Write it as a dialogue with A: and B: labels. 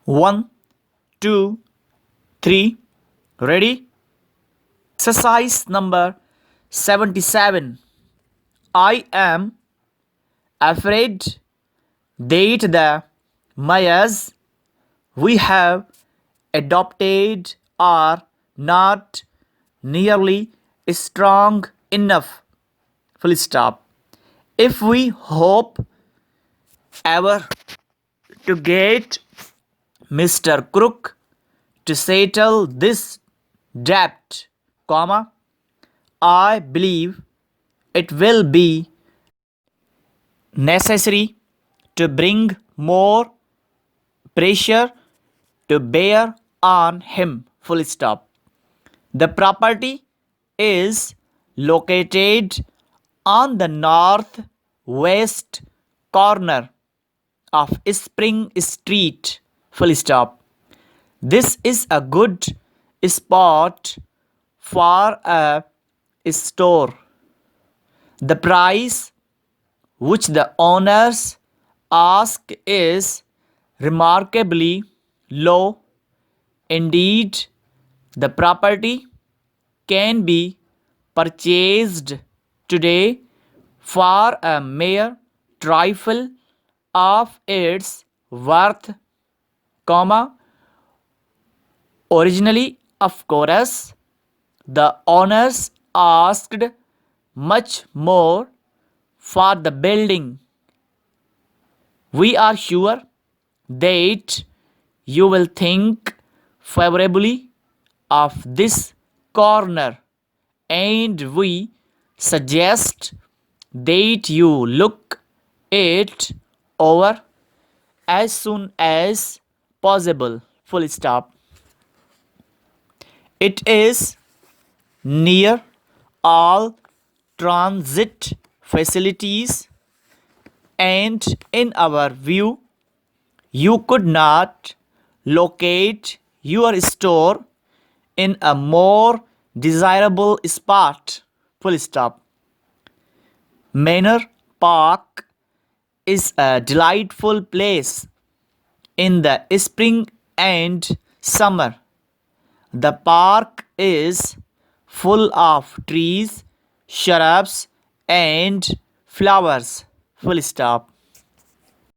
A: One, two, three. Ready? Exercise number 77. I am afraid that the mayors we have adopted are not nearly strong enough. Full stop. If we hope ever to get Mr. Crook to settle this debt, comma, I believe it will be necessary to bring more pressure to bear on him. Full stop. The property is located on the northwest corner of Spring Street. Full stop. This is a good spot for a store. The price which the owners ask is remarkably low. Indeed, the property can be purchased today for a mere trifle of its worth, comma. Originally, of course, the owners asked much more for the building. We are sure that you will think favorably of this corner, and we suggest that you look it over as soon as possible. Full stop. It is near all transit facilities, and in our view, you could not locate your store in a more desirable spot. Full stop. Manor Park is a delightful place in the spring and summer. The park is full of trees, shrubs, and flowers. Full stop.